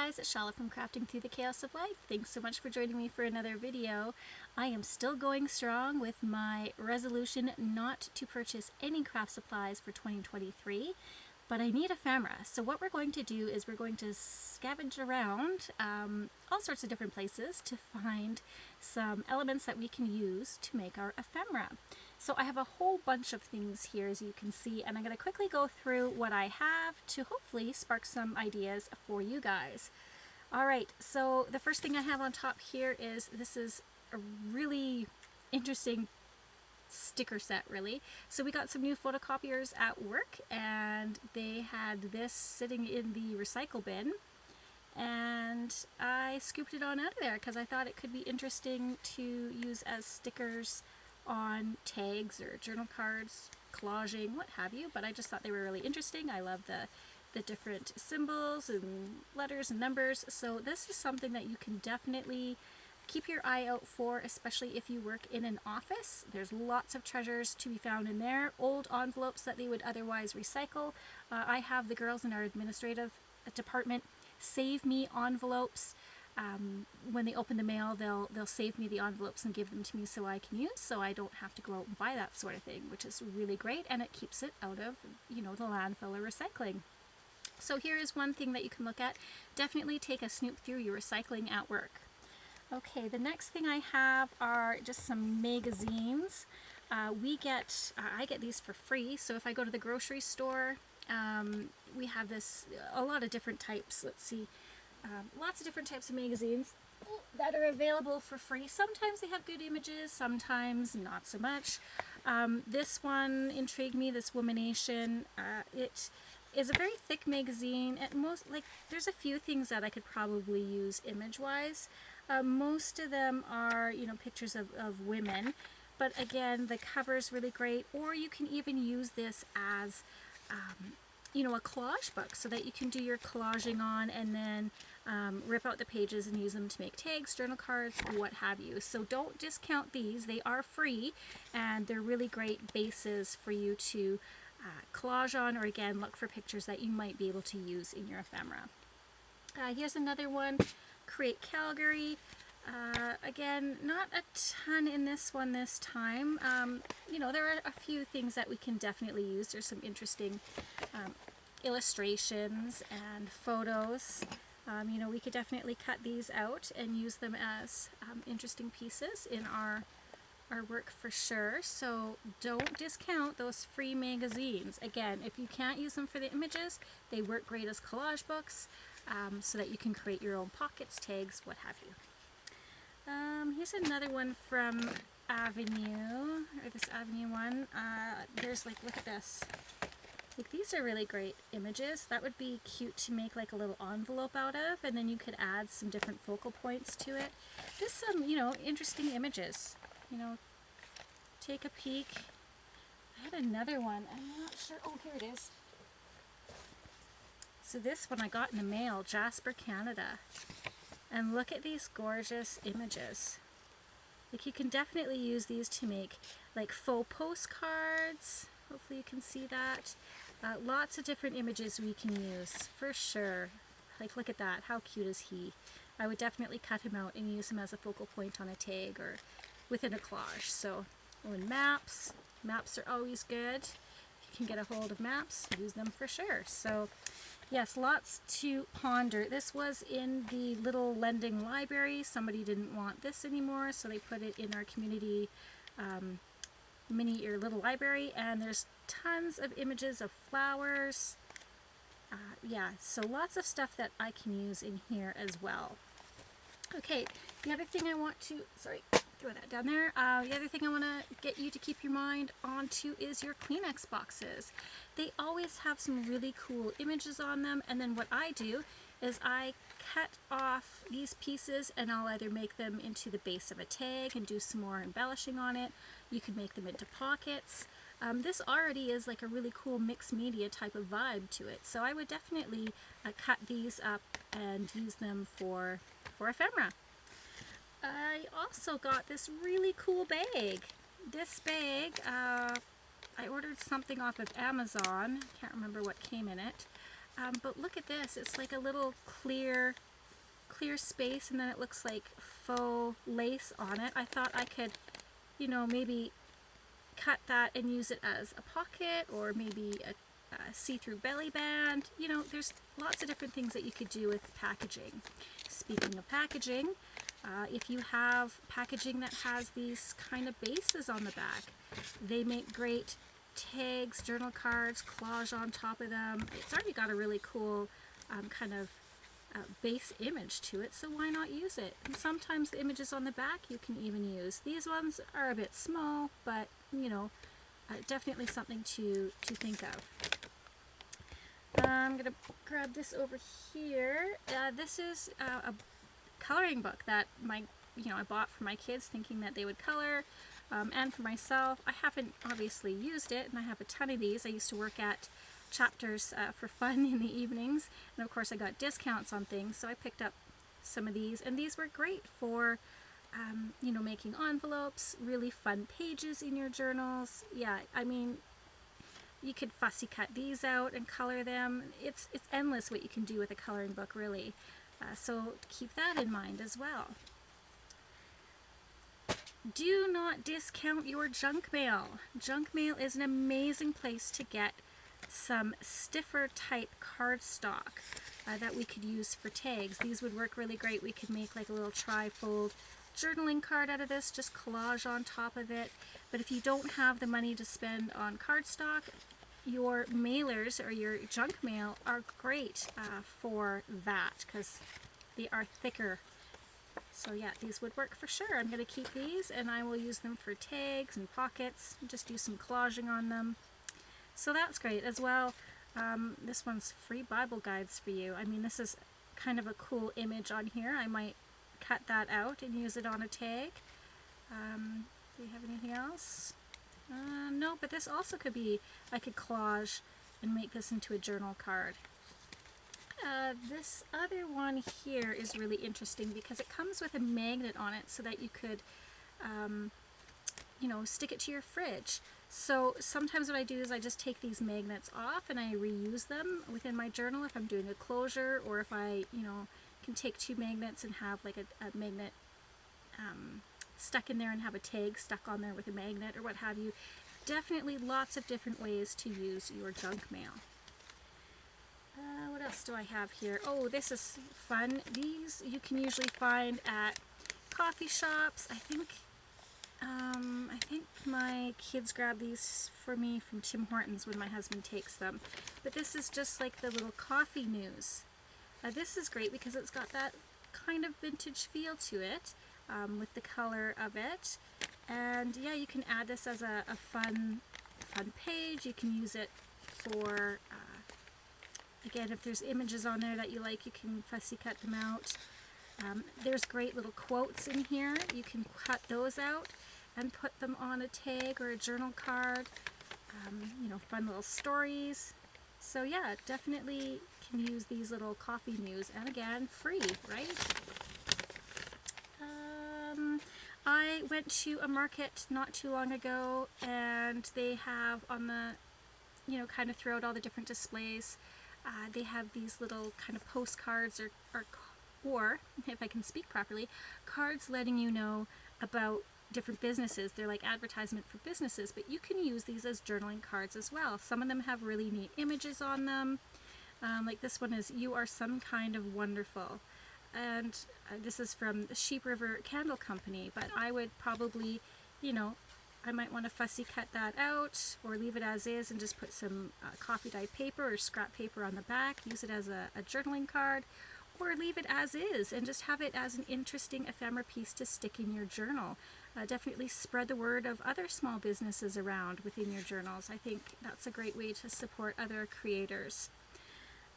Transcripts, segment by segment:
guys, it's Chala from Crafting Through the Chaos of Life. Thanks so much for joining me for another video. I am still going strong with my resolution not to purchase any craft supplies for 2023, but I need ephemera. So what we're going to do is we're going to scavenge around all sorts of different places to find some elements that we can use to make our ephemera. So I have a whole bunch of things here, as you can see, and I'm going to quickly go through what I have to hopefully spark some ideas for you guys. Alright, so the first thing I have on top here is, this is a really interesting sticker set, really. So we got some new photocopiers at work, and they had this sitting in the recycle bin, and I scooped it on out of there because I thought it could be interesting to use as stickers on tags or journal cards, collaging, what have you, but I just thought they were really interesting. I love the different symbols and letters and numbers, so this is something that you can definitely keep your eye out for, especially if you work in an office. There's lots of treasures to be found in there. Old envelopes that they would otherwise recycle. I have the girls in our administrative department save me envelopes. When they open the mail, they'll save me the envelopes and give them to me so I can use, so I don't have to go out and buy that sort of thing, which is really great, and it keeps it out of, you know, the landfill or recycling. So here is one thing that you can look at. Definitely take a snoop through your recycling at work. Okay, the next thing I have are just some magazines. I get these for free, so if I go to the grocery store, we have a lot of different types. Let's see. Lots of different types of magazines that are available for free. Sometimes they have good images, sometimes not so much. This one intrigued me, this Womanation. It is a very thick magazine. At most, there's a few things that I could probably use image-wise. Most of them are, you know, pictures of women, but again, the cover's really great. Or you can even use this as you know, a collage book, so that you can do your collaging on and then rip out the pages and use them to make tags, journal cards, what have you. So don't discount these. They are free, and they're really great bases for you to collage on, or again, look for pictures that you might be able to use in your ephemera. Here's another one, Create Calgary. Again, not a ton in this one this time. You know, there are a few things that we can definitely use. There's some interesting illustrations and photos. You know, we could definitely cut these out and use them as interesting pieces in our work for sure. So don't discount those free magazines. Again, if you can't use them for the images, they work great as collage books, so that you can create your own pockets, tags, what have you. Here's another one from Avenue, or this Avenue one. There's look at this. These are really great images. That would be cute to make a little envelope out of, and then you could add some different focal points to it. Just some, you know, interesting images. You know, take a peek. I had another one. I'm not sure. Oh, here it is. So this one I got in the mail, Jasper, Canada. And look at these gorgeous images. You can definitely use these to make faux postcards. Hopefully you can see that. Lots of different images we can use for sure. Look at that. How cute is he? I would definitely cut him out and use him as a focal point on a tag or within a collage. So, and maps. Maps are always good. If you can get a hold of maps, use them for sure. So yes, lots to ponder. This was in the little lending library. Somebody didn't want this anymore, so they put it in our community mini or little library, and there's tons of images of flowers. Yeah, so lots of stuff that I can use in here as well. Okay, the other thing I want to, sorry, throw that down there. The other thing I want to get you to keep your mind onto is your Kleenex boxes. They always have some really cool images on them, and then what I do is I cut off these pieces and I'll either make them into the base of a tag and do some more embellishing on it. You can make them into pockets. This already is a really cool mixed media type of vibe to it, so I would definitely cut these up and use them for ephemera. I also got this really cool bag. This bag, I ordered something off of Amazon. Can't remember what came in it. But look at this. It's like a little clear clear space and then it looks like faux lace on it. I thought I could, you know, maybe cut that and use it as a pocket, or maybe a see-through belly band. You know, there's lots of different things that you could do with packaging. Speaking of packaging, if you have packaging that has these kind of bases on the back, they make great tags, journal cards, collage on top of them. It's already got a really cool kind of base image to it, so why not use it? And sometimes the images on the back you can even use. These ones are a bit small, but you know, definitely something to think of. I'm gonna grab this over here. This is a coloring book that I bought for my kids, thinking that they would color, and for myself. I haven't obviously used it, and I have a ton of these. I used to work at Chapters for fun in the evenings, and of course I got discounts on things, so I picked up some of these, and these were great for you know, making envelopes, really fun pages in your journals. Yeah, I mean, you could fussy cut these out and color them. It's endless what you can do with a coloring book, really. So keep that in mind as well. Do not discount your junk mail. Junk mail is an amazing place to get some stiffer type cardstock that we could use for tags. These would work really great. We could make like a little tri-fold journaling card out of this, just collage on top of it. But if you don't have the money to spend on cardstock, your mailers or your junk mail are great for that, because they are thicker. So yeah, these would work for sure. I'm going to keep these and I will use them for tags and pockets, just do some collaging on them. So that's great as well. This one's free Bible guides for you. I mean, this is kind of a cool image on here. I might cut that out and use it on a tag. Do you have anything else? No, but this also could be, I could collage and make this into a journal card. This other one here is really interesting because it comes with a magnet on it so that you could, you know, stick it to your fridge. So sometimes what I do is I just take these magnets off and I reuse them within my journal if I'm doing a closure, or if I, you know, can take two magnets and have like a magnet stuck in there and have a tag stuck on there with a magnet or what have you. Definitely lots of different ways to use your junk mail. What else do I have here? Oh, this is fun. These you can usually find at coffee shops. I think my kids grab these for me from Tim Hortons when my husband takes them. But this is just like the little coffee news. This is great because it's got that kind of vintage feel to it, with the color of it. And yeah, you can add this as a fun page. You can use it for, again, if there's images on there that you like, you can fussy cut them out. There's great little quotes in here. You can cut those out and put them on a tag or a journal card. You know, fun little stories. So yeah, definitely can use these little coffee news, and again, free, right? I went to a market not too long ago, and they have on the, you know, kind of throughout all the different displays, they have these little kind of postcards or if I can speak properly, cards letting you know about different businesses. They're like advertisement for businesses, but you can use these as journaling cards as well. Some of them have really neat images on them. Like this one is, "You are some kind of wonderful." And this is from the Sheep River Candle Company, but I would probably, you know, I might want to fussy cut that out or leave it as is and just put some coffee dyed paper or scrap paper on the back, use it as a journaling card, or leave it as is and just have it as an interesting ephemera piece to stick in your journal. Definitely spread the word of other small businesses around within your journals. I think that's a great way to support other creators.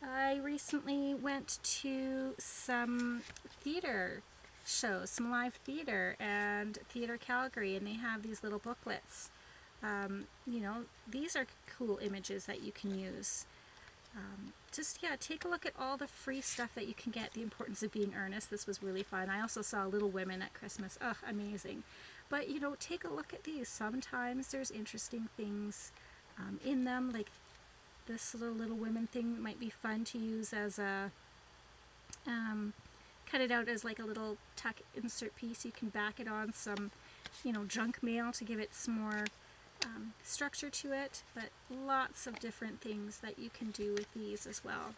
I recently went to some theater shows, some live theater and Theater Calgary, and they have these little booklets. You know, these are cool images that you can use. Just, yeah, take a look at all the free stuff that you can get. The Importance of Being Earnest. This was really fun. I also saw Little Women at Christmas. Ugh, amazing. But, you know, take a look at these. Sometimes there's interesting things in them, like this Little Women thing might be fun to use as a cut it out as like a little tuck insert piece. You can back it on some, you know, junk mail to give it some more structure to it, but lots of different things that you can do with these as well.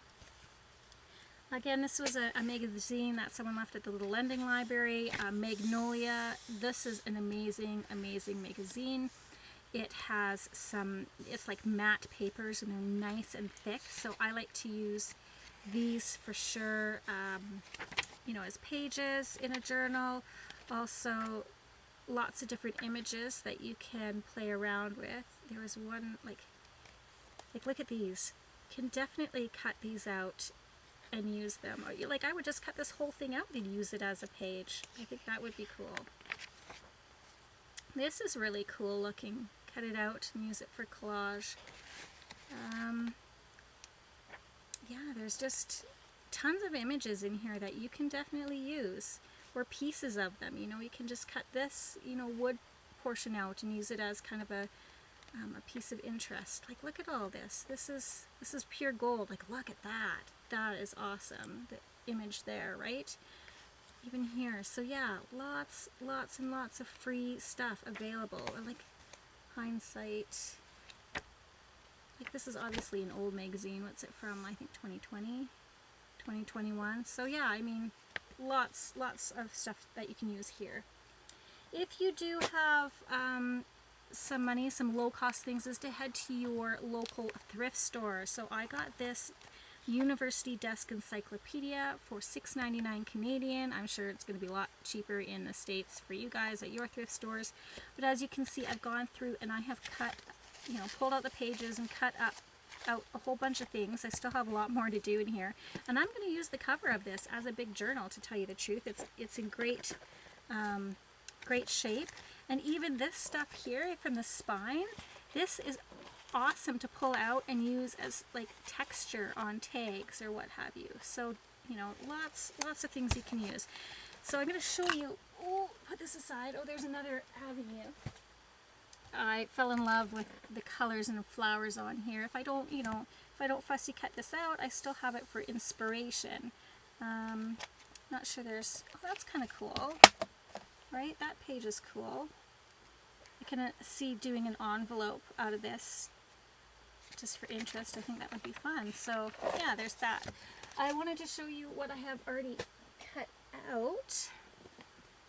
Again, this was a magazine that someone left at the Little Lending Library, Magnolia. This is an amazing, amazing magazine. It has some, it's like matte papers and they're nice and thick, so I like to use these for sure, you know, as pages in a journal. Also, lots of different images that you can play around with. There was one, like look at these. You can definitely cut these out and use them. Or, like, I would just cut this whole thing out and use it as a page. I think that would be cool. This is really cool looking. Cut it out and use it for collage. Yeah, there's just tons of images in here that you can definitely use, or pieces of them. You know, you can just cut this, you know, wood portion out and use it as kind of a piece of interest. Like, look at all this. This is pure gold. Like, look at that. That is awesome. The image there, right? Even here. So yeah, lots and lots of free stuff available. And like Hindsight. Like, this is obviously an old magazine. What's it from? I think 2020, 2021. So yeah, I mean, lots of stuff that you can use here. If you do have some money, some low-cost things, is to head to your local thrift store. So I got this University Desk Encyclopedia for $6.99 Canadian. I'm sure it's going to be a lot cheaper in the States for you guys at your thrift stores. But as you can see, I've gone through and I have cut, you know, pulled out the pages and cut out a whole bunch of things. I still have a lot more to do in here. And I'm going to use the cover of this as a big journal, to tell you the truth. It's in great, great shape. And even this stuff here from the spine, this is awesome to pull out and use as like texture on tags or what have you. So, you know, lots of things you can use. So I'm going to show you, oh, put this aside. Oh, there's another avenue. I fell in love with the colors and the flowers on here. If I don't, you know, if I don't fussy cut this out, I still have it for inspiration. Not sure there's, oh, that's kind of cool, right? That page is cool. I can see doing an envelope out of this just for interest. I think that would be fun. So yeah, there's that. I wanted to show you what I have already cut out.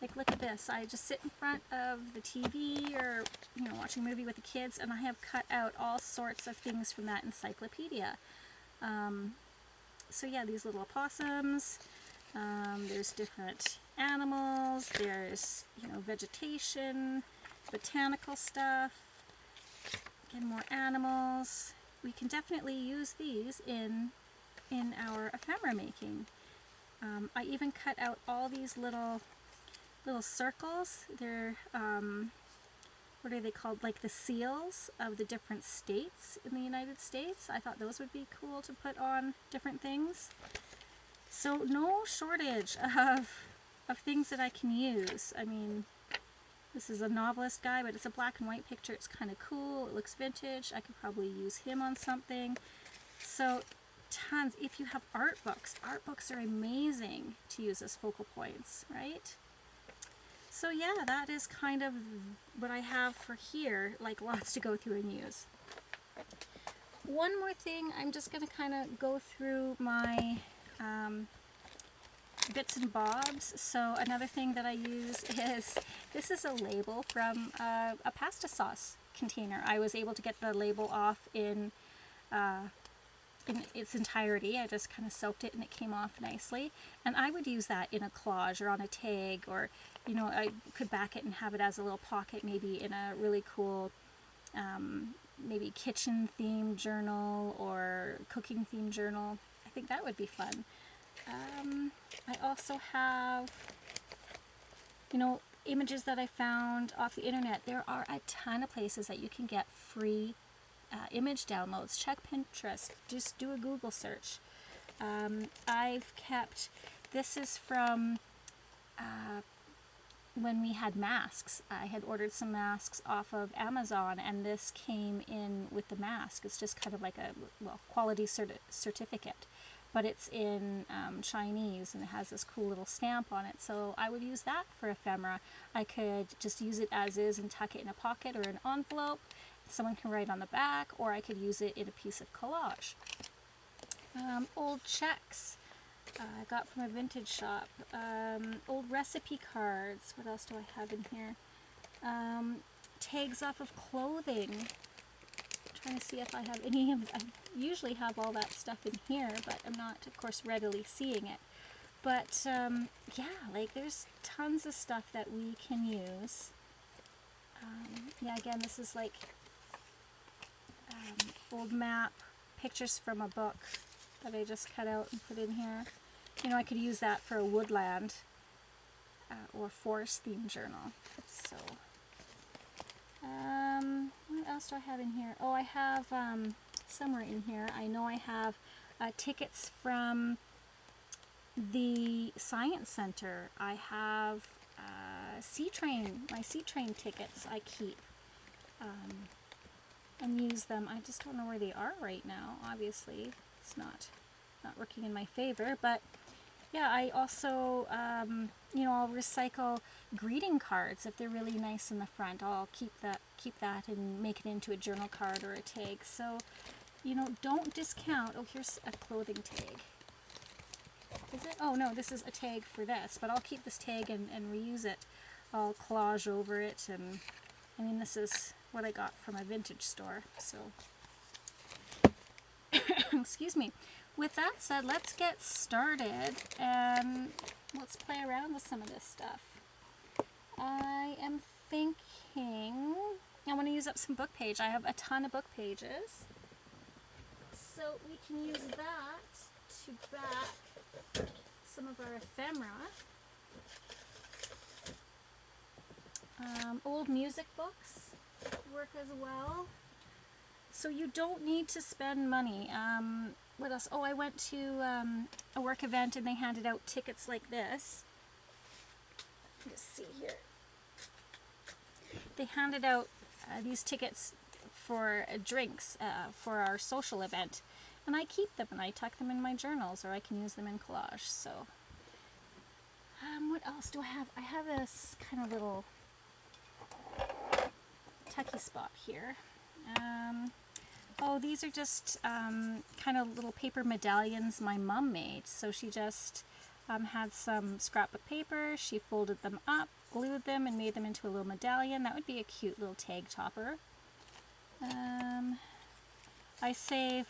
Like, look at this. I just sit in front of the TV or, you know, watching a movie with the kids, and I have cut out all sorts of things from that encyclopedia. So yeah, these little opossums, there's different animals, there's, you know, vegetation, botanical stuff, again, more animals. We can definitely use these in our ephemera making. I even cut out all these little circles. They're, what are they called? Like the seals of the different states in the United States. I thought those would be cool to put on different things. So no shortage of things that I can use. I mean, this is a novelist guy, but it's a black and white picture. It's kind of cool. It looks vintage. I could probably use him on something. So tons. If you have art books are amazing to use as focal points, right? So yeah, that is kind of what I have for here, like lots to go through and use. One more thing, I'm just going to kind of go through my bits and bobs. So another thing that I use is, this is a label from a pasta sauce container. I was able to get the label off in its entirety. I just kind of soaked it and it came off nicely. And I would use that in a collage or on a tag, or, you know, I could back it and have it as a little pocket, maybe in a really cool, maybe kitchen themed journal or cooking themed journal. I think that would be fun. I also have, you know, images that I found off the internet. There are a ton of places that you can get free image downloads. Check Pinterest. Just do a Google search. I've kept, this is from when we had masks. I had ordered some masks off of Amazon, and this came in with the mask. It's just kind of like a, well, quality certificate. but it's in Chinese and it has this cool little stamp on it. So I would use that for ephemera. I could just use it as is and tuck it in a pocket or an envelope. Someone can write on the back, or I could use it in a piece of collage. Old checks I got from a vintage shop. Old recipe cards. What else do I have in here? Tags off of clothing. I'm trying to see if I have any of. I usually have all that stuff in here, but I'm not, of course, readily seeing it. But yeah, like there's tons of stuff that we can use. Yeah, again, this is like old map, pictures from a book that I just cut out and put in here. You know, I could use that for a woodland or forest themed journal. So, what else do I have in here? Oh, I have somewhere in here, I know I have tickets from the Science Center. I have my sea train tickets I keep and use them. I just don't know where they are right now. Obviously, it's not working in my favor, but yeah, I also, you know, I'll recycle greeting cards if they're really nice in the front. I'll keep that and make it into a journal card or a tag. So, you know, don't discount. Oh, here's a clothing tag. Is it? Oh no, this is a tag for this, but I'll keep this tag and reuse it. I'll collage over it, and I mean, this is what I got from a vintage store, so excuse me. With that said, let's get started and let's play around with some of this stuff. I am thinking I want to use up some book page. I have a ton of book pages, so we can use that to back some of our ephemera. Old music books work as well. So you don't need to spend money. What else? Oh, I went to a work event and they handed out tickets like this. Let's see here. They handed out these tickets for drinks for our social event. And I keep them and I tuck them in my journals, or I can use them in collage. So, what else do I have? I have this kind of little tucky spot here. Oh, these are just kind of little paper medallions my mom made. So she just had some scrapbook paper, she folded them up, glued them, and made them into a little medallion. That would be a cute little tag topper. I save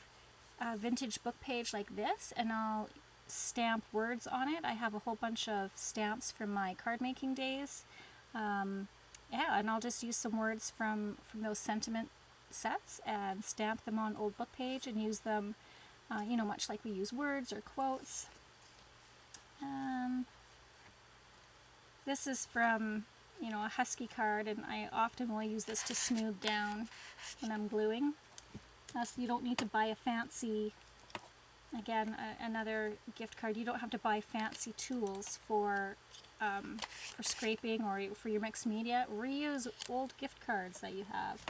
a vintage book page like this, and I'll stamp words on it. I have a whole bunch of stamps from my card making days. Yeah, and I'll just use some words from those sentiment sets and stamp them on old book page and use them, you know, much like we use words or quotes. This is from, you know, a Husky card, and I often will use this to smooth down when I'm gluing. So you don't need to buy a fancy, again, another gift card. You don't have to buy fancy tools for scraping or for your mixed media. Reuse old gift cards that you have.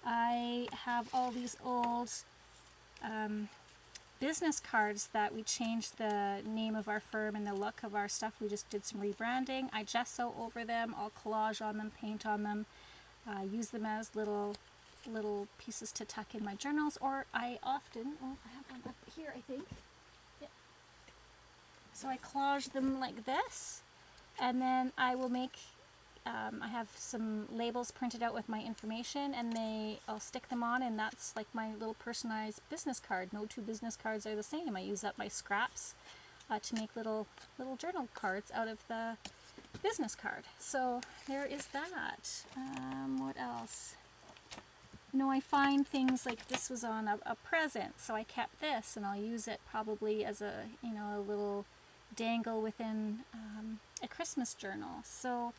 I have all these old business cards that we changed the name of our firm and the look of our stuff. We just did some rebranding. I gesso over them, I'll collage on them, paint on them, use them as little pieces to tuck in my journals, or I often, oh, I have one up here, I think. Yeah. So I collage them like this, and then I will make, I have some labels printed out with my information, and I'll stick them on, and that's like my little personalized business card. No two business cards are the same. I use up my scraps to make little journal cards out of the business card. So there is that. What else? You know, I find things like this was on a present, so I kept this, and I'll use it probably as a, you know, a little dangle within a Christmas journal. So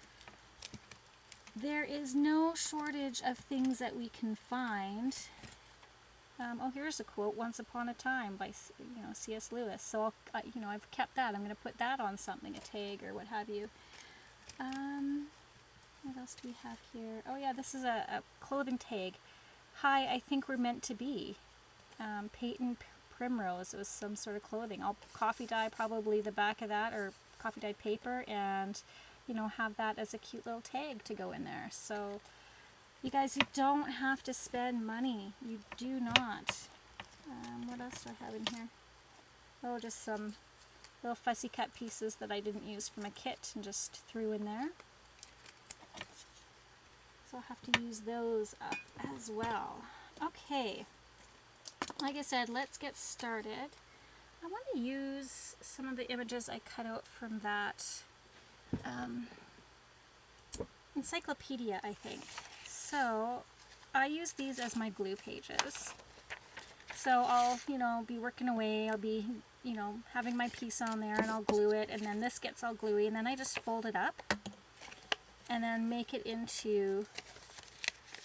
there is no shortage of things that we can find. Oh, here's a quote, "Once upon a time" by, you know, C.S. Lewis. So you know, I've kept that. I'm going to put that on something, a tag or what have you. What else do we have here? Oh yeah, this is a clothing tag. "Hi, I think we're meant to be." Peyton primrose. It was some sort of clothing. I'll coffee dye probably the back of that, or coffee dyed paper, and you know, have that as a cute little tag to go in there. So you guys, you don't have to spend money. You do not. What else do I have in here? Oh, just some little fussy cut pieces that I didn't use from a kit and just threw in there. So I'll have to use those up as well. Okay, like I said, let's get started. I want to use some of the images I cut out from that encyclopedia, I think. So I use these as my glue pages. So I'll, you know, be working away, I'll be, you know, having my piece on there, and I'll glue it, and then this gets all gluey, and then I just fold it up and then make it into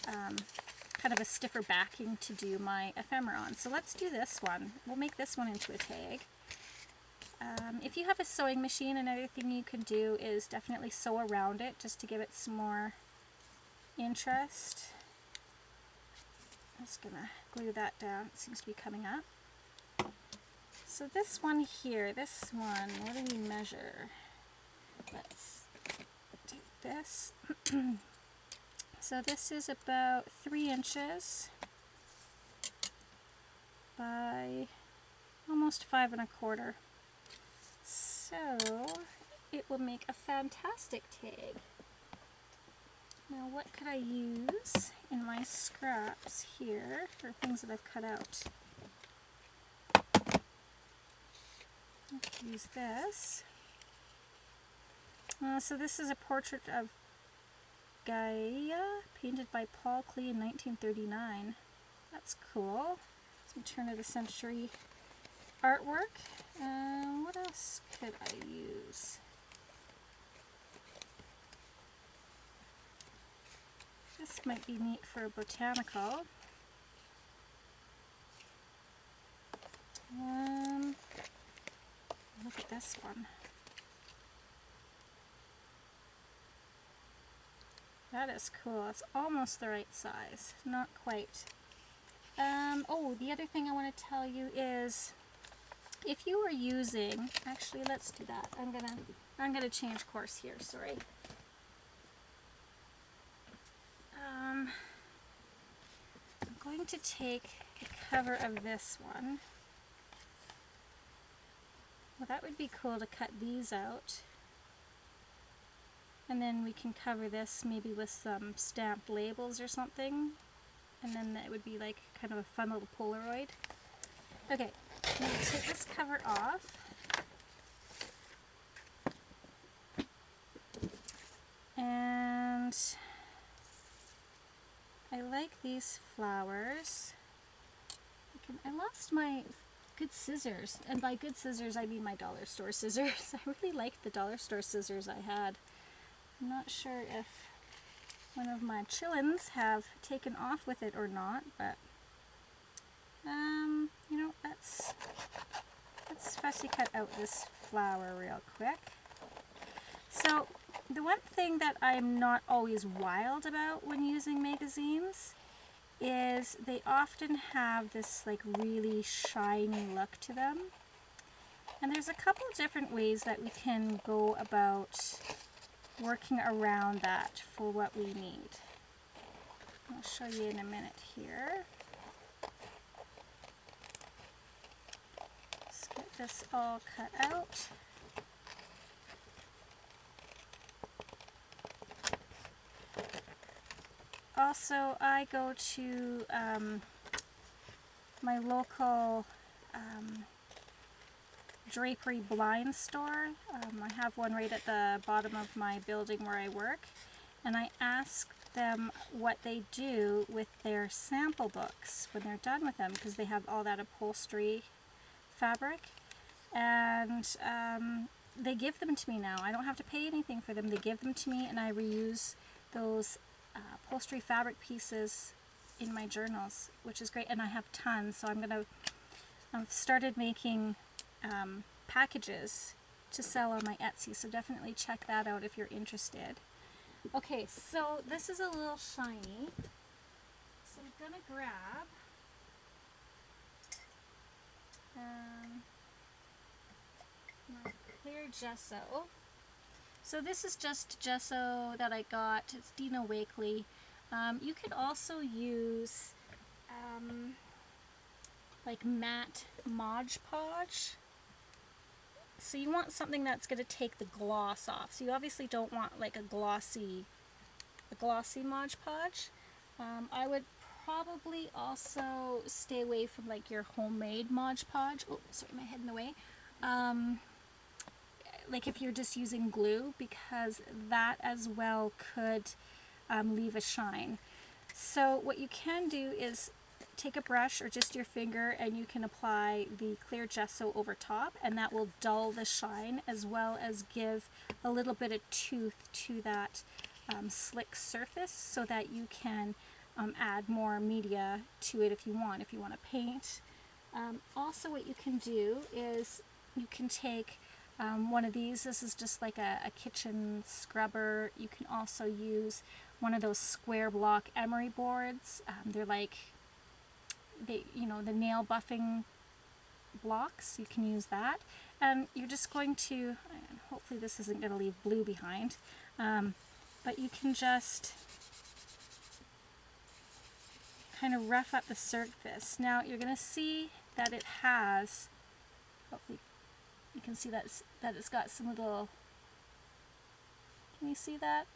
kind of a stiffer backing to do my ephemera on. So let's do this one. We'll make this one into a tag. If you have a sewing machine, another thing you can do is definitely sew around it just to give it some more interest. I'm just gonna glue that down. It seems to be coming up. So this one here, this one, what do we measure? Let's do this. So this is about 3 inches by almost 5 1/4. So it will make a fantastic tag. Now what could I use in my scraps here, or things that I've cut out? I could use this. So this is a portrait of Gaia, painted by Paul Klee in 1939. That's cool. Some turn of the century artwork. What else could I use? This might be neat for a botanical. Look at this one. That is cool. It's almost the right size. Not quite. Oh, the other thing I want to tell you is, if you are using, actually let's do that. I'm gonna change course here, sorry. I'm going to take the cover of this one. Well, that would be cool to cut these out. And then we can cover this maybe with some stamped labels or something. And then it would be like kind of a fun little Polaroid. Okay, I'm going to take this cover off. And I like these flowers. I lost my good scissors. And by good scissors, I mean my dollar store scissors. I really liked the dollar store scissors I had. I'm not sure if one of my chillins have taken off with it or not, but you know, let's fussy cut out this flower real quick. So the one thing that I'm not always wild about when using magazines is they often have this like really shiny look to them. And there's a couple different ways that we can go about working around that for what we need. I'll show you in a minute here. Let's get this all cut out. Also, I go to my local drapery blind store. I have one right at the bottom of my building where I work, and I ask them what they do with their sample books when they're done with them, because they have all that upholstery fabric, and they give them to me now. I don't have to pay anything for them. They give them to me, and I reuse those upholstery fabric pieces in my journals, which is great. And I have tons, so I've started making packages to sell on my Etsy, so definitely check that out if you're interested. Okay, so this is a little shiny, so I'm gonna grab clear gesso. So this is just gesso that I got. It's Dina Wakley. You could also use like matte Mod Podge. So you want something that's going to take the gloss off. So you obviously don't want like a glossy Mod Podge. I would probably also stay away from like your homemade Mod Podge. Oh, sorry, my head in the way. Like if you're just using glue, because that as well could leave a shine. So what you can do is take a brush or just your finger and you can apply the clear gesso over top, and that will dull the shine as well as give a little bit of tooth to that slick surface, so that you can add more media to it if you want to paint. Also what you can do is you can take one of these. This is just like a kitchen scrubber. You can also use one of those square block emery boards. They're like, the nail buffing blocks. You can use that. And you're just going to, hopefully this isn't going to leave blue behind, but you can just kind of rough up the surface. Now you're going to see that it has, hopefully you can see that it's got some little, can you see that?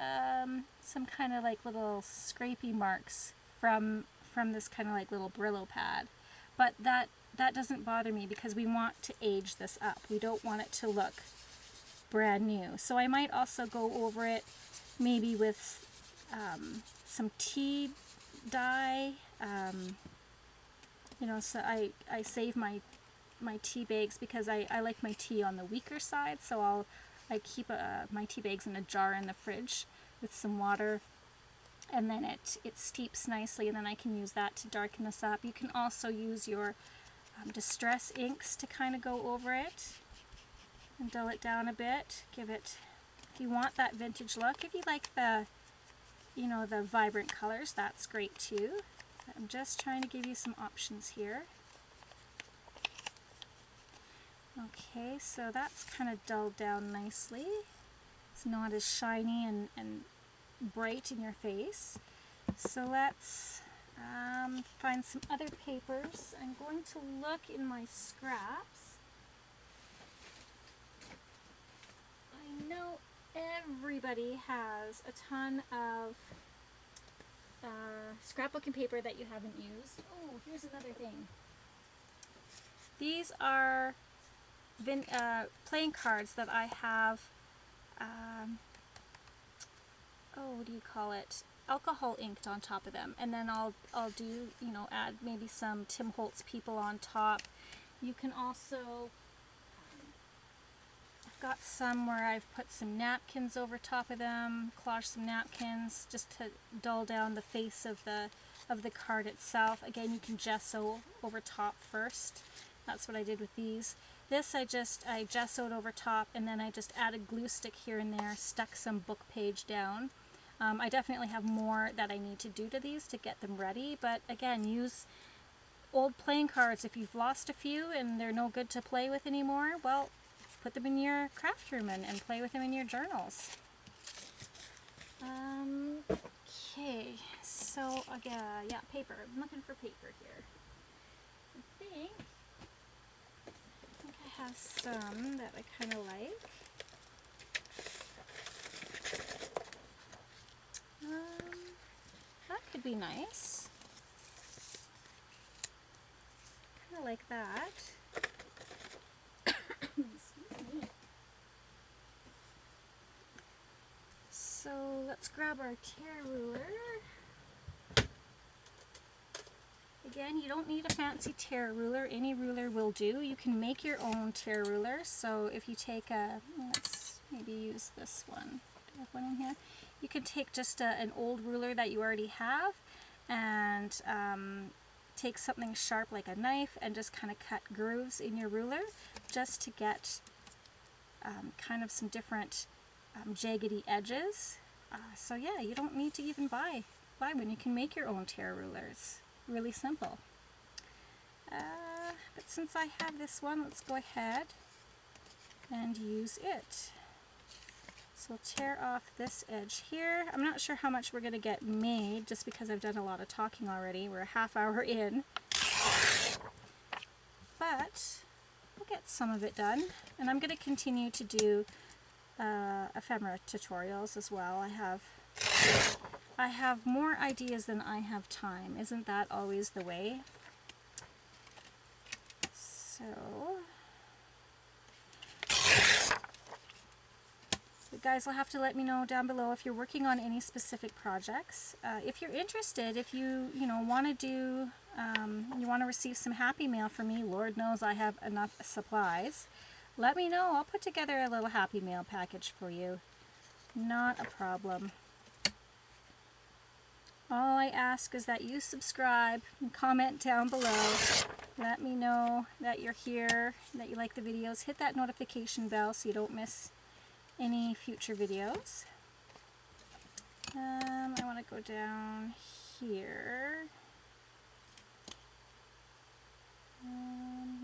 Some kind of like little scrapey marks from this kind of like little Brillo pad. But that doesn't bother me because we want to age this up. We don't want it to look brand new. So I might also go over it maybe with some tea dye. So I save my tea bags because I like my tea on the weaker side, so I keep my tea bags in a jar in the fridge with some water, and then it steeps nicely, and then I can use that to darken this up. You can also use your distress inks to kind of go over it and dull it down a bit. Give it, if you want that vintage look, if you like the vibrant colors, that's great too. I'm just trying to give you some options here. Okay, so that's kind of dulled down nicely. It's not as shiny and bright in your face. So let's find some other papers. I'm going to look in my scraps. I know everybody has a ton of scrapbooking paper that you haven't used. Oh, here's another thing. These are playing cards that I have, what do you call it? Alcohol inked on top of them, and then I'll do, add maybe some Tim Holtz people on top. You can also, I've got some where I've put some napkins over top of them, collage some napkins just to dull down the face of the card itself. Again, you can gesso over top first. That's what I did with these. This I gessoed over top, and then I just added glue stick here and there, stuck some book page down. I definitely have more that I need to do to these to get them ready, but again, use old playing cards. If you've lost a few and they're no good to play with anymore, well, put them in your craft room and play with them in your journals. Okay, so yeah, paper. I'm looking for paper here. I think I have some that I kind of like. That could be nice. Kind of like that. Excuse me. So let's grab our tear ruler. Again, you don't need a fancy tear ruler. Any ruler will do. You can make your own tear ruler. So if you take let's maybe use this one. Do I have one in here? You can take just an old ruler that you already have and take something sharp like a knife and just kind of cut grooves in your ruler just to get kind of some different jaggedy edges. So yeah, you don't need to even buy one. You can make your own tear rulers. Really simple. But since I have this one, let's go ahead and use it. So tear off this edge here. I'm not sure how much we're going to get made just because I've done a lot of talking already. We're a half hour in. But we'll get some of it done. And I'm going to continue to do ephemera tutorials as well. I have more ideas than I have time. Isn't that always the way? So you guys will have to let me know down below if you're working on any specific projects. If you're interested, if you want to do, you want to receive some happy mail from me, Lord knows I have enough supplies, let me know. I'll put together a little happy mail package for you. Not a problem. All I ask is that you subscribe and comment down below. Let me know that you're here, that you like the videos. Hit that notification bell so you don't miss any future videos. I want to go down here.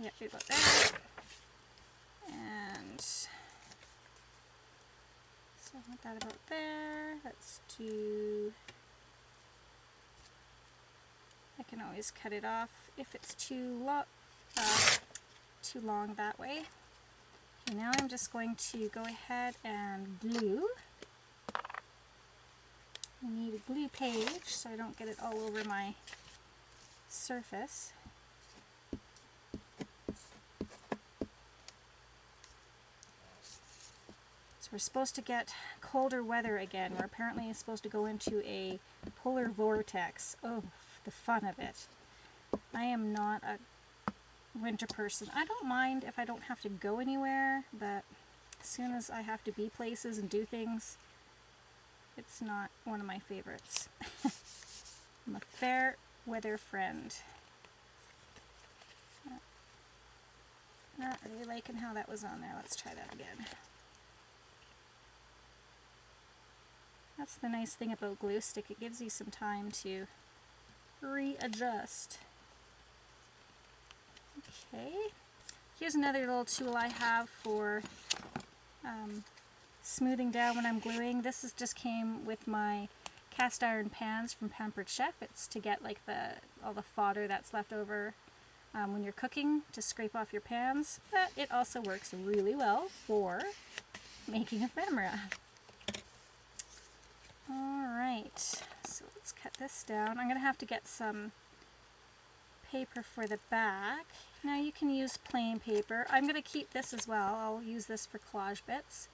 Yep, about there. And so I want that about there. Let's do... I can always cut it off if it's too long that way. Okay, now I'm just going to go ahead and glue. I need a glue page so I don't get it all over my surface. So we're supposed to get colder weather again. We're apparently supposed to go into a polar vortex. Oh, the fun of it. I am not a winter person. I don't mind if I don't have to go anywhere, but as soon as I have to be places and do things, it's not one of my favorites. I'm a fair weather friend. Not really liking how that was on there. Let's try that again. That's the nice thing about glue stick. It gives you some time to readjust. Okay, here's another little tool I have for smoothing down when I'm gluing. This just came with my cast iron pans from Pampered Chef. It's to get like all the fodder that's left over when you're cooking to scrape off your pans, but it also works really well for making ephemera. Alright, so let's cut this down. I'm going to have to get some paper for the back. Now you can use plain paper. I'm going to keep this as well. I'll use this for collage bits.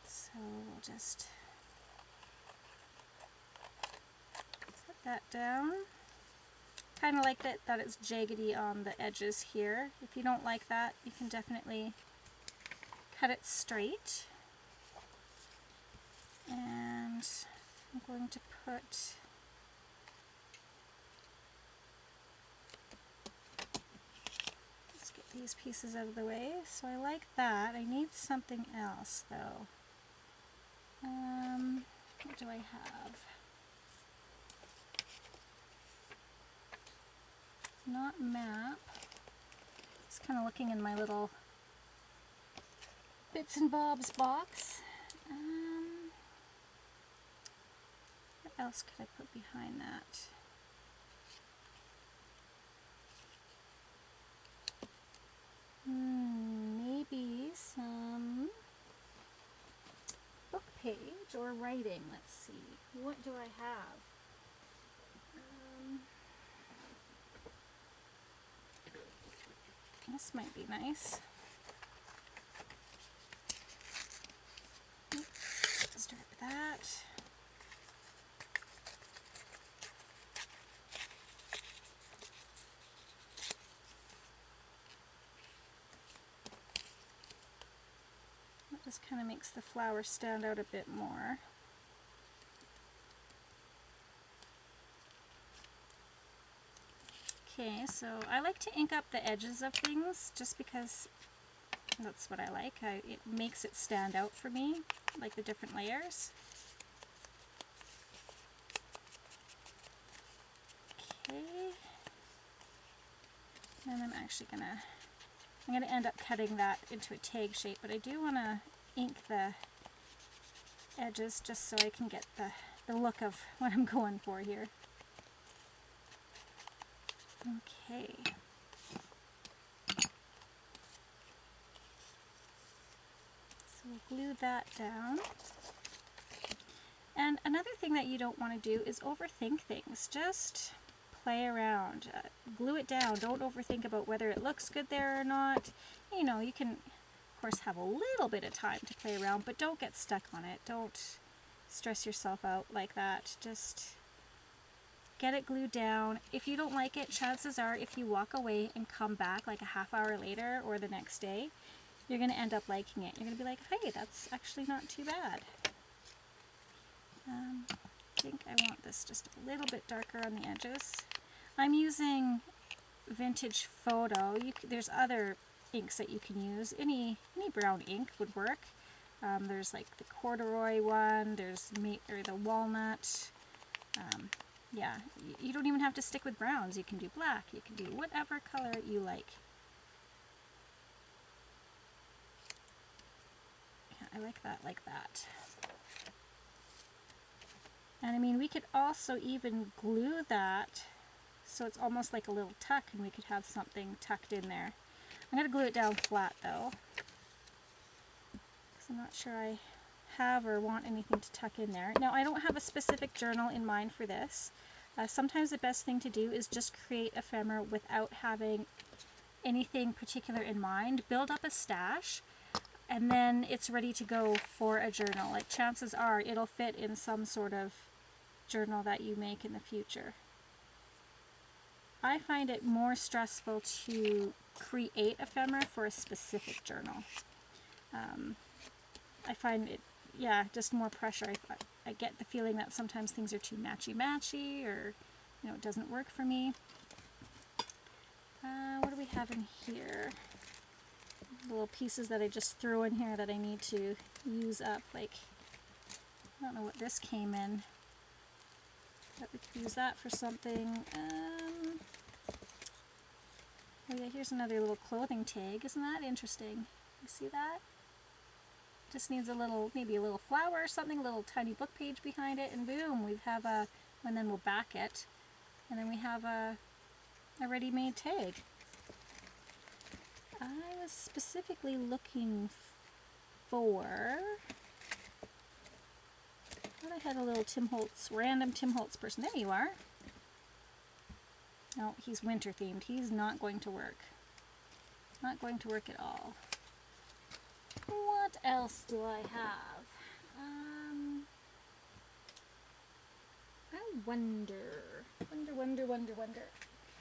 So we'll just put that down. Kind of like that it's jaggedy on the edges here. If you don't like that, you can definitely cut it straight. And I'm going to put these pieces out of the way. So I like that. I need something else though. What do I have? Not map. Just kind of looking in my little bits and bobs box. What else could I put behind that? Maybe some book page or writing. Let's see. What do I have? This might be nice. Start with that. That just kind of makes the flower stand out a bit more. Okay, so I like to ink up the edges of things just because that's what I like. It makes it stand out for me, like the different layers. Okay. And I'm actually going to I'm going to end up cutting that into a tag shape, but I do want to ink the edges just so I can get the look of what I'm going for here. Okay. So we'll glue that down. And another thing that you don't want to do is overthink things. Just play around. Glue it down. Don't overthink about whether it looks good there or not. You know, you can, of course, have a little bit of time to play around, but don't get stuck on it. Don't stress yourself out like that. Just get it glued down. If you don't like it, chances are if you walk away and come back like a half hour later or the next day, you're going to end up liking it. You're going to be like, hey, that's actually not too bad. I think I want this just a little bit darker on the edges. I'm using Vintage Photo. There's other inks that you can use. Any brown ink would work. There's like the corduroy one. There's the walnut. Yeah, you don't even have to stick with browns. You can do black. You can do whatever color you like. Yeah, I like that like that. And I mean, we could also even glue that so it's almost like a little tuck, and we could have something tucked in there. I'm going to glue it down flat though, because I'm not sure I have or want anything to tuck in there. Now, I don't have a specific journal in mind for this. Sometimes the best thing to do is just create ephemera without having anything particular in mind. Build up a stash, and then it's ready to go for a journal. Like, chances are it'll fit in some sort of journal that you make in the future. I find it more stressful to create ephemera for a specific journal. I find it, yeah, just more pressure. I get the feeling that sometimes things are too matchy-matchy, or, you know, it doesn't work for me. What do we have in here? Little pieces that I just threw in here that I need to use up. Like, I don't know what this came in, but we could use that for something. Oh yeah, here's another little clothing tag. Isn't that interesting? You see that? Just needs a little, maybe a little flower or something, a little tiny book page behind it, and boom, we have a, and then we'll back it, and then we have a ready-made tag. I was specifically looking for, I thought I had a little Tim Holtz, random Tim Holtz person. There you are. No, he's winter themed. He's not going to work. Not going to work at all. What else do I have? I wonder.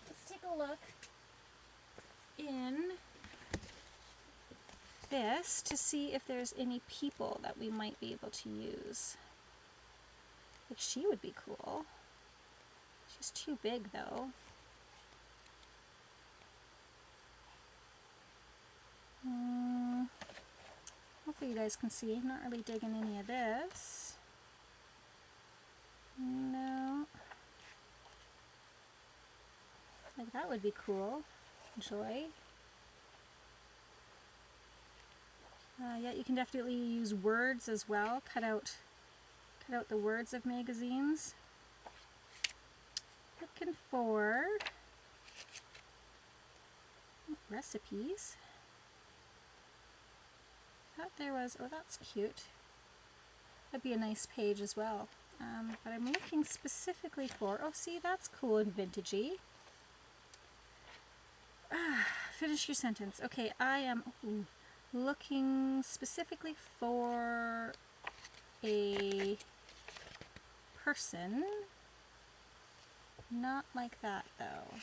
Let's take a look in this to see if there's any people that we might be able to use. Like, she would be cool. She's too big though. Hopefully you guys can see. I'm not really digging any of this. No. Like, that would be cool. Joy. Yeah, you can definitely use words as well. Cut out the words of magazines. Looking for recipes. Thought there was, oh, that's cute. That'd be a nice page as well. But I'm looking specifically for, oh, see, that's cool and vintagey. Finish your sentence. Okay, I am looking specifically for a person. Not like that, though.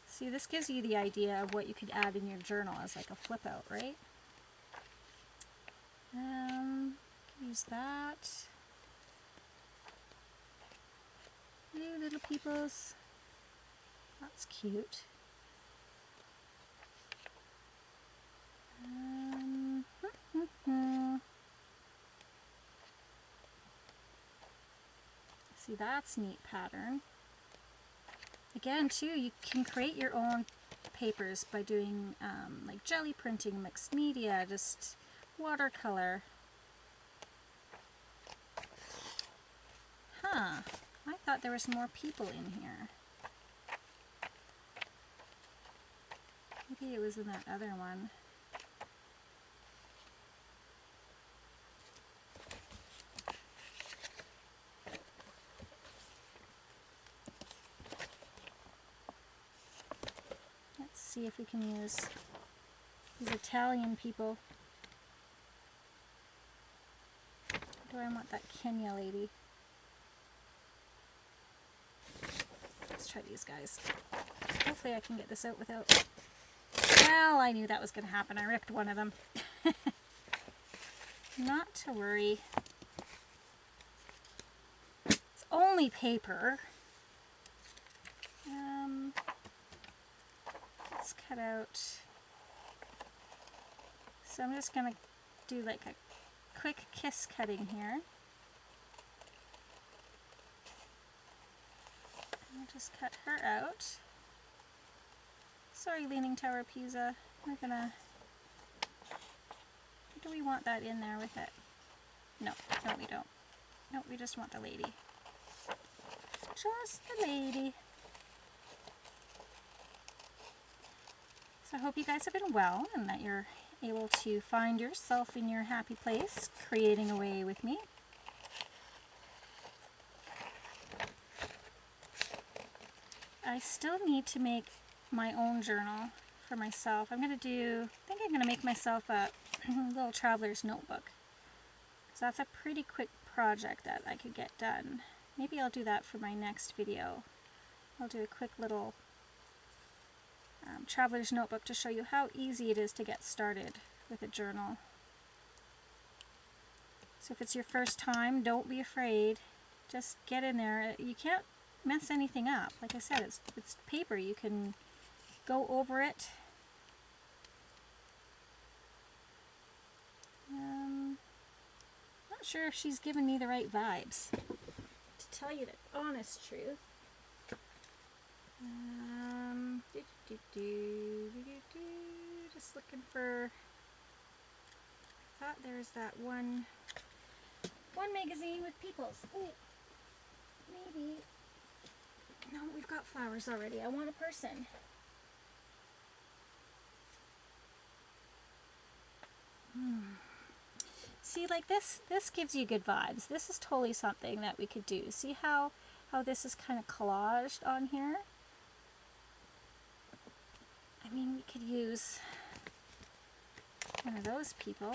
See, this gives you the idea of what you could add in your journal as like a flip out, right? Use that. You little peoples. That's cute. See, that's neat pattern. Again, too, you can create your own papers by doing like jelly printing, mixed media, just watercolor. Huh, I thought there was more people in here. Maybe it was in that other one. Let's see if we can use these Italian people. Do I want that Kenya lady? Let's try these guys. Hopefully I can get this out without... Well, I knew that was going to happen. I ripped one of them. Not to worry. It's only paper. Let's cut out... So I'm just going to do like a quick kiss cutting here. I'll just cut her out. Sorry, Leaning Tower of Pisa. We're gonna... Do we want that in there with it? No, no we don't. No, we just want the lady. Just the lady. So I hope you guys have been well and that you're able to find yourself in your happy place, creating away with me. I still need to make my own journal for myself. I think I'm going to make myself a little traveler's notebook. So that's a pretty quick project that I could get done. Maybe I'll do that for my next video. I'll do a quick little traveler's notebook to show you how easy it is to get started with a journal. So if it's your first time, don't be afraid. Just get in there. You can't mess anything up. Like I said, it's paper. You can go over it. Not sure if she's given me the right vibes, to tell you the honest truth. Just looking for... I thought there's that one magazine with peoples. Ooh, maybe... No, we've got flowers already. I want a person. See, like this gives you good vibes. This is totally something that we could do. See how this is kind of collaged on here? I mean, we could use one of those people.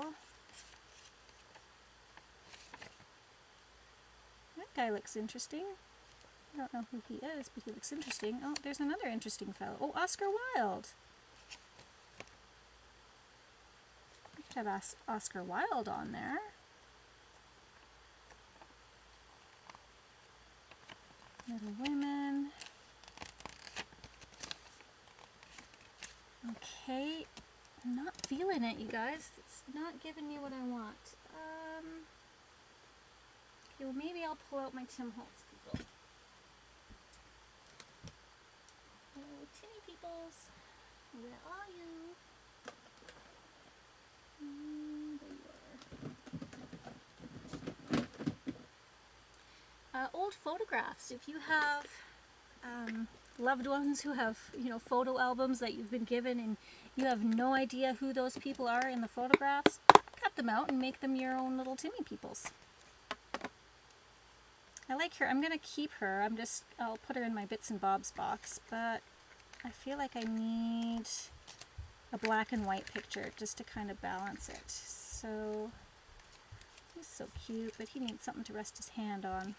That guy looks interesting. I don't know who he is, but he looks interesting. Oh, there's another interesting fellow. Oh, Oscar Wilde. We could have Oscar Wilde on there. Little Women. Okay, I'm not feeling it, you guys. It's not giving me what I want. Okay, well maybe I'll pull out my Tim Holtz people. Oh, Timmy peoples, where are you? There you are. Old photographs. If you have loved ones who have, photo albums that you've been given and you have no idea who those people are in the photographs, cut them out and make them your own little Timmy peoples. I like her. I'm going to keep her. I'll put her in my Bits and Bobs box, but I feel like I need a black and white picture just to kind of balance it. So, he's so cute, but he needs something to rest his hand on.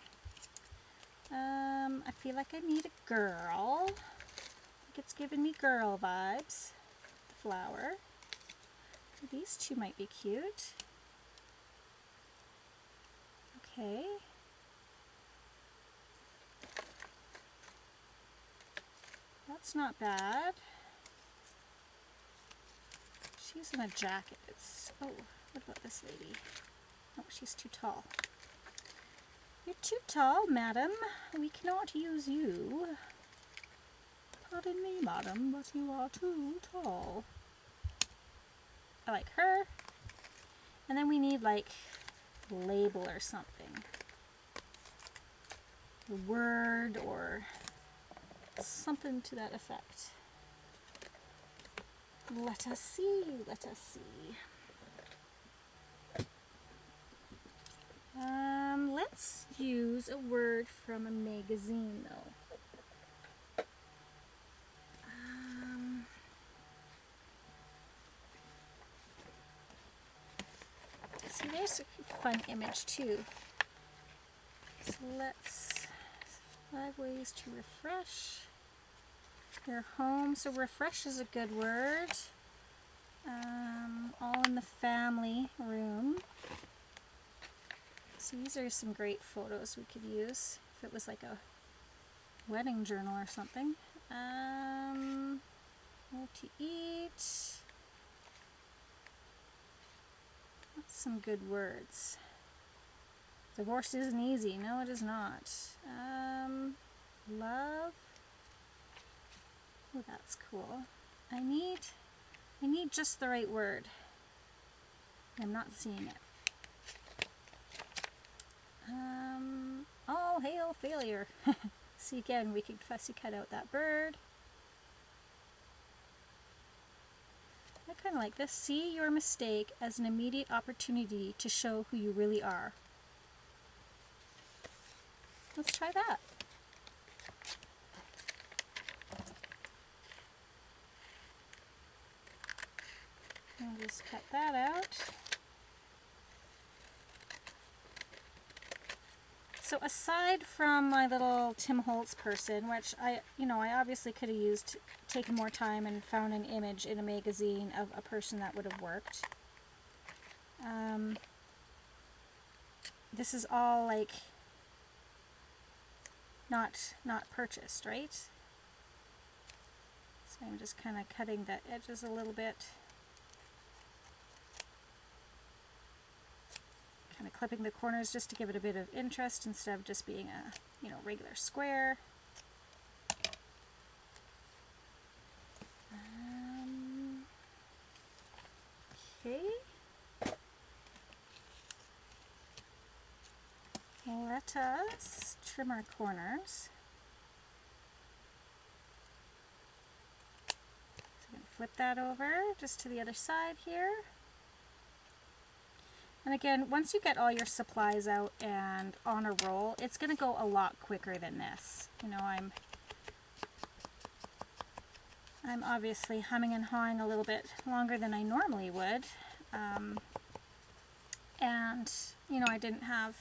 I feel like I need a girl. I think it's giving me girl vibes. The flower. These two might be cute. Okay. That's not bad. She's in a jacket. Oh, what about this lady? Oh, she's too tall. You're too tall, madam. We cannot use you. Pardon me, madam, but you are too tall. I like her. And then we need like label or something. A word or something to that effect. Let us see, let us see. Let's use a word from a magazine though. See, there's a fun image too. So let's, 5 ways to refresh your home. So refresh is a good word. All in the family room. So these are some great photos we could use if it was like a wedding journal or something. What to eat. That's some good words. Divorce isn't easy. No, it is not. Love. Oh, that's cool. I need just the right word. I'm not seeing it. Oh, hail failure. See, again, we could fussy cut out that bird. I kind of like this. See your mistake as an immediate opportunity to show who you really are. Let's try that. I'll just cut that out. So aside from my little Tim Holtz person, which I obviously could have used, taken more time and found an image in a magazine of a person that would have worked. This is all like not purchased, right? So I'm just kind of cutting the edges a little bit. Kind of clipping the corners just to give it a bit of interest instead of just being a, regular square. Okay. Let us trim our corners. So I'm going to flip that over just to the other side here. And again, once you get all your supplies out and on a roll, it's going to go a lot quicker than this. I'm obviously humming and hawing a little bit longer than I normally would. And, I didn't have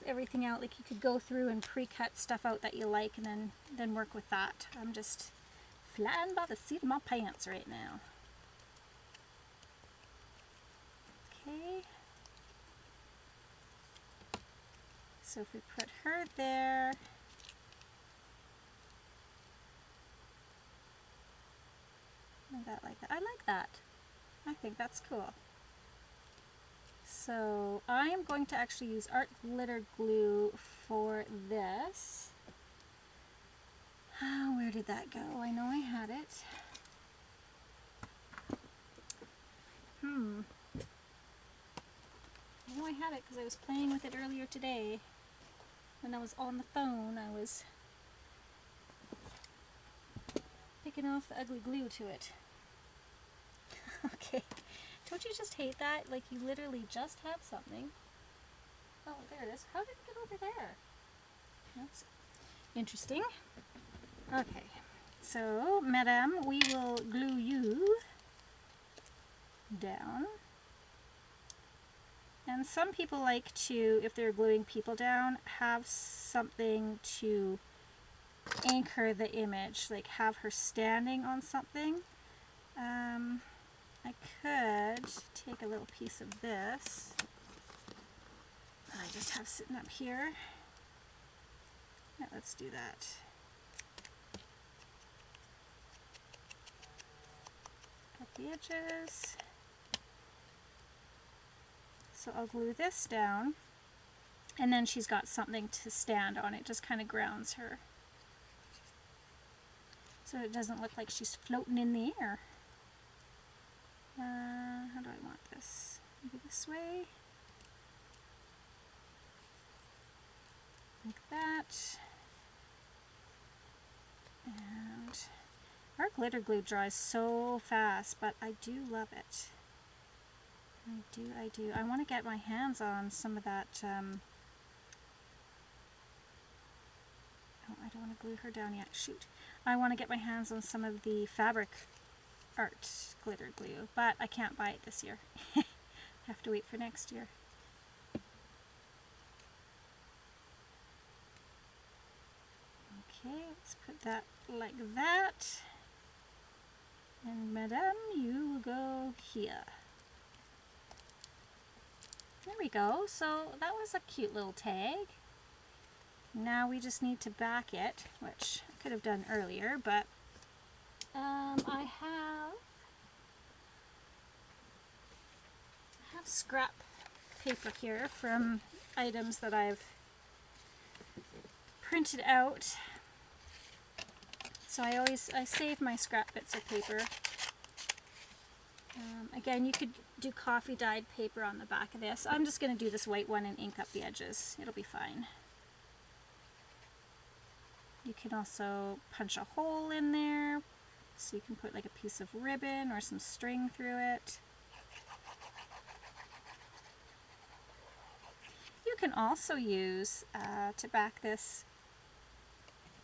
everything out. Like, you could go through and pre-cut stuff out that you like and then work with that. I'm just flying by the seat of my pants right now. Okay. So if we put her there, that like that. I like that. I think that's cool. So I am going to actually use art glitter glue for this. Where did that go? I know I had it. I know I had it because I was playing with it earlier today. When I was on the phone, I was picking off the ugly glue to it. Okay. Don't you just hate that? Like, you literally just have something. Oh, there it is. How did it get over there? That's interesting. Okay. So, madam, we will glue you down. And some people like to, if they're gluing people down, have something to anchor the image, like have her standing on something. I could take a little piece of this that I just have sitting up here. Yeah, let's do that. Cut the edges. So I'll glue this down, and then she's got something to stand on. It just kind of grounds her. so it doesn't look like she's floating in the air. How do I want this? Maybe this way? Like that. And our glitter glue dries so fast, but I do love it. I do. I want to get my hands on some of that. Oh, I don't want to glue her down yet. Shoot. I want to get my hands on some of the fabric art glitter glue, but I can't buy it this year. Have to wait for next year. Okay, let's put that like that. And madame, you will go here. There we go. So that was a cute little tag. Now we just need to back it, which I could have done earlier, but I have scrap paper here from items that I've printed out. So I save my scrap bits of paper. Again, you could do coffee dyed paper on the back of this. I'm just going to do this white one and ink up the edges. It'll be fine. You can also punch a hole in there, so you can put like a piece of ribbon or some string through it. You can also use, to back this,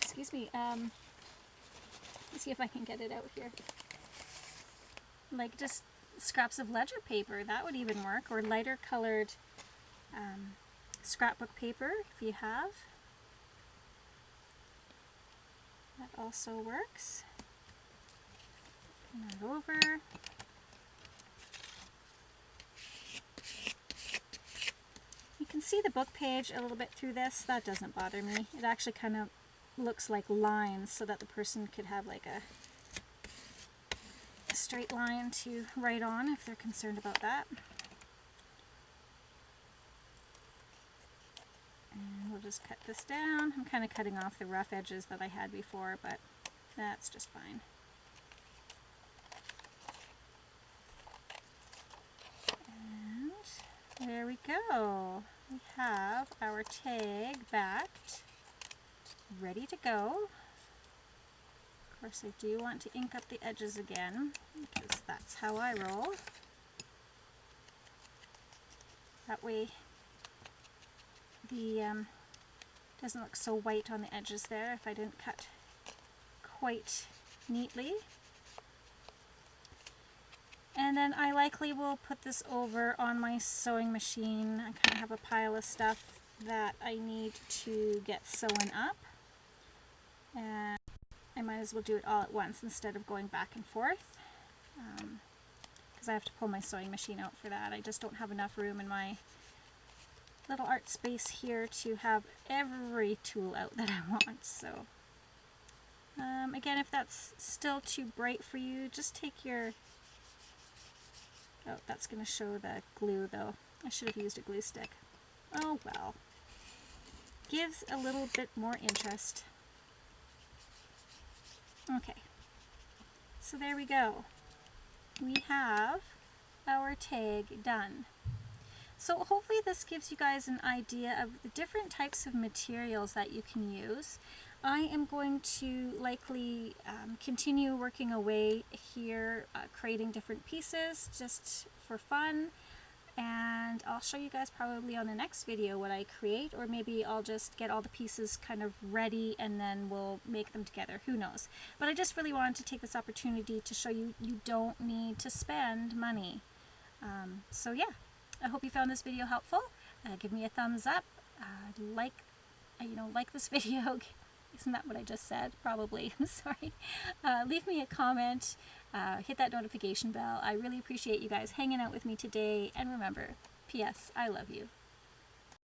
excuse me, let's see if I can get it out here, like just scraps of ledger paper, that would even work, or lighter colored scrapbook paper if you have. That also works. Turn that over. You can see the book page a little bit through this. That doesn't bother me. It actually kind of looks like lines so that the person could have like a straight line to write on if they're concerned about that. And we'll just cut this down. I'm kind of cutting off the rough edges that I had before, but that's just fine. And there we go. We have our tag backed, ready to go. Of course, I do want to ink up the edges again, because that's how I roll. That way the doesn't look so white on the edges there if I didn't cut quite neatly. And then I likely will put this over on my sewing machine. I kind of have a pile of stuff that I need to get sewn up. And I might as well do it all at once instead of going back and forth. Because I have to pull my sewing machine out for that. I just don't have enough room in my little art space here to have every tool out that I want. So again, if that's still too bright for you, just take your... Oh, that's going to show the glue though. I should have used a glue stick. Oh well. Gives a little bit more interest. Okay. So there we go. We have our tag done. So hopefully this gives you guys an idea of the different types of materials that you can use. I am going to likely continue working away here, creating different pieces just for fun, and I'll show you guys probably on the next video what I create, or maybe I'll just get all the pieces kind of ready and then we'll make them together, who knows. But I just really wanted to take this opportunity to show you you don't need to spend money. So yeah, I hope you found this video helpful. Give me a thumbs up, like this video. Isn't that what I just said? Probably. I'm sorry. Leave me a comment. Hit that notification bell. I really appreciate you guys hanging out with me today. And remember, P.S. I love you.